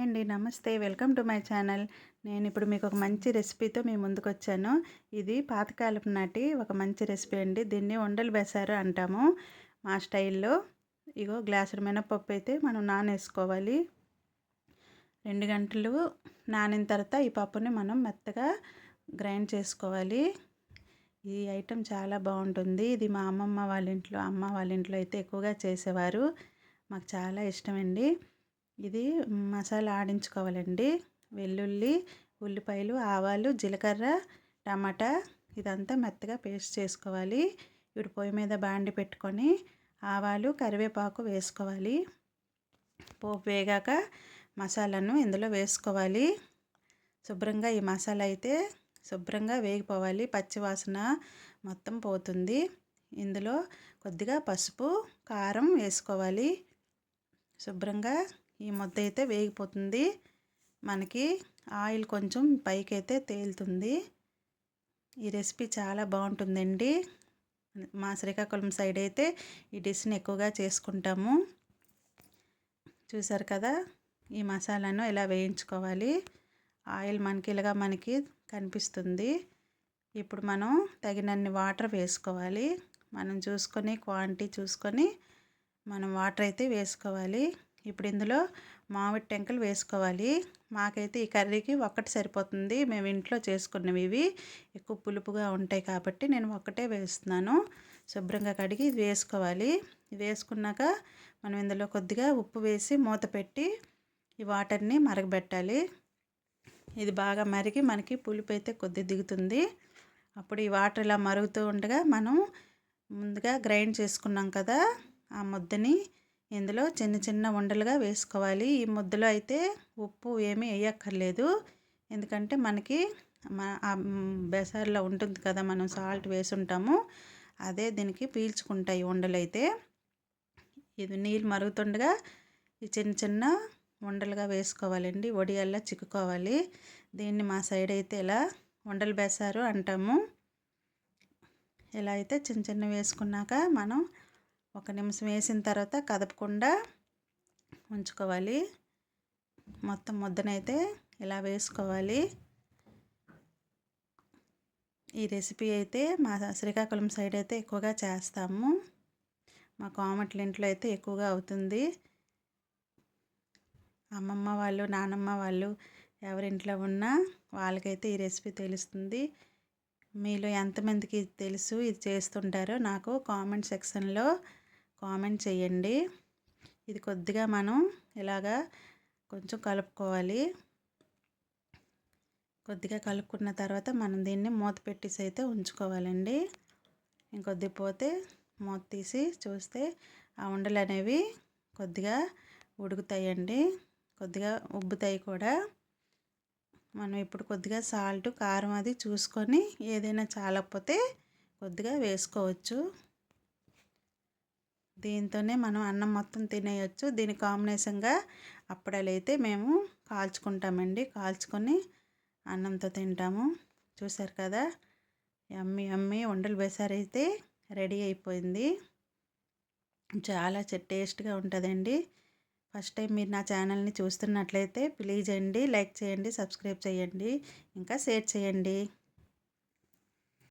అండి. నమస్తే. Welcome to my channel. నేను ఇప్పుడు మీకు ఒక మంచి రెసిపీతో మీ ముందుకొచ్చాను. ఇది పాతకాలపు నాటి ఒక మంచి రెసిపీ అండి. దీన్ని ఉండలు బెసారు అంటాము మా స్టైల్‌లో. ఇగో గ్లాసుడు మినపప్పు అయితే మనం నానేసుకోవాలి. 2 గంటలు నానిన తర్వాత ఈ పప్పుని మనం మెత్తగా గ్రైండ్ చేసుకోవాలి. ఈ ఐటెం చాలా బాగుంటుంది. ఇది మా అమ్మ వాళ్ళ ఇంట్లో అయితే ఎక్కువగా చేసేవారు. మాకు చాలా ఇష్టమండి. ఇది మసాలా ఆడించుకోవాలండి. వెల్లుల్లి, ఉల్లిపాయలు, ఆవాలు, జీలకర్ర, టమాటా ఇదంతా మెత్తగా పేస్ట్ చేసుకోవాలి. ఇప్పుడు పొయ్యి మీద బాండి పెట్టుకొని ఆవాలు, కరివేపాకు వేసుకోవాలి. పోపు వేగాక మసాలాను ఇందులో వేసుకోవాలి. శుభ్రంగా ఈ మసాలా అయితే శుభ్రంగా వేగిపోవాలి. పచ్చివాసన మొత్తం పోతుంది. ఇందులో కొద్దిగా పసుపు, కారం వేసుకోవాలి. శుభ్రంగా ఈ ముద్ద అయితే వేగిపోతుంది. మనకి ఆయిల్ కొంచెం పైకైతే తేలుతుంది. ఈ రెసిపీ చాలా బాగుంటుందండి. మా శ్రీకాకుళం సైడ్ అయితే ఈ డిష్ని ఎక్కువగా చేసుకుంటాము. చూసారు కదా, ఈ మసాలాను ఇలా వేయించుకోవాలి. ఆయిల్ మనకి కనిపిస్తుంది. ఇప్పుడు మనం తగినన్ని వాటర్ వేసుకోవాలి. మనం చూసుకొని క్వాంటిటీ చూసుకొని మనం వాటర్ అయితే వేసుకోవాలి. ఇప్పుడు ఇందులో మామిడి టెంకలు వేసుకోవాలి. మాకైతే ఈ కర్రీకి ఒక్కటి సరిపోతుంది. మేము ఇంట్లో చేసుకున్నవి ఇవి ఎక్కువ పులుపుగా ఉంటాయి కాబట్టి నేను ఒక్కటే వేస్తున్నాను. శుభ్రంగా కడిగి ఇది వేసుకోవాలి. ఇది వేసుకున్నాక మనం ఇందులో కొద్దిగా ఉప్పు వేసి మూత పెట్టి ఈ వాటర్ని మరగబెట్టాలి. ఇది బాగా మరిగి మనకి పులుపు అయితే కొద్దిగా దిగుతుంది. అప్పుడు ఈ వాటర్ ఇలా మరుగుతూ ఉండగా మనం ముందుగా గ్రైండ్ చేసుకున్నాం కదా, ఆ ముద్దని ఇందులో చిన్న చిన్న ఉండలుగా వేసుకోవాలి. ఈ ముద్దలో అయితే ఉప్పు ఏమీ వేయక్కర్లేదు. ఎందుకంటే మనకి బెసార్లో ఉంటుంది కదా, మనం సాల్ట్ వేసి ఉంటాము. అదే దీనికి పీల్చుకుంటాయి ఉండలు అయితే. ఇది నీళ్ళు మరుగుతుండగా ఈ చిన్న చిన్న ఉండలుగా వేసుకోవాలండి. వడియాల్లా చిక్కుకోవాలి. దీన్ని మా సైడ్ అయితే ఇలా ఉండలు బెసారు అంటాము. ఇలా అయితే చిన్న చిన్న వేసుకున్నాక మనం 1 నిమిషం వేసిన తర్వాత కదపకుండా ఉంచుకోవాలి. మొత్తం ముద్దనైతే ఇలా వేసుకోవాలి. ఈ రెసిపీ అయితే మా శ్రీకాకుళం సైడ్ అయితే ఎక్కువగా చేస్తాము. మా కోమట్ల ఇంట్లో అయితే ఎక్కువగా అవుతుంది. అమ్మమ్మ వాళ్ళు, నానమ్మ వాళ్ళు ఎవరింట్లో ఉన్నా వాళ్ళకైతే ఈ రెసిపీ తెలుస్తుంది. మీలో ఎంతమందికి తెలుసు ఇది చేస్తుంటారో నాకు కామెంట్ సెక్షన్లో కామెంట్ చేయండి. ఇది కొద్దిగా మనం ఇలాగా కొంచెం కలుపుకోవాలి. కొద్దిగా కలుపుకున్న తర్వాత మనం దీన్ని మూత పెట్టేసి అయితే ఉంచుకోవాలండి. ఇంకొద్ది పోతే మూత తీసి చూస్తే ఆ ఉండలు అనేవి కొద్దిగా ఉడుకుతాయండి, కొద్దిగా ఉబ్బుతాయి కూడా. మనం ఇప్పుడు కొద్దిగా సాల్ట్, కారం అది చూసుకొని ఏదైనా చాలకపోతే కొద్దిగా వేసుకోవచ్చు. దీంతోనే మనం అన్నం మొత్తం తినేయచ్చు. దీని కాంబినేషన్గా అప్పడాలు అయితే మేము కాల్చుకుంటామండి. కాల్చుకొని అన్నంతో తింటాము. చూసారు కదా, యమ్మీ యమ్మీ ఉండలు బెసారు అయితే రెడీ అయిపోయింది. చాలా టేస్ట్గా ఉంటుందండి. ఫస్ట్ టైం మీరు నా ఛానల్ని చూస్తున్నట్లయితే ప్లీజ్ అండి లైక్ చేయండి, సబ్స్క్రైబ్ చేయండి, ఇంకా షేర్ చేయండి.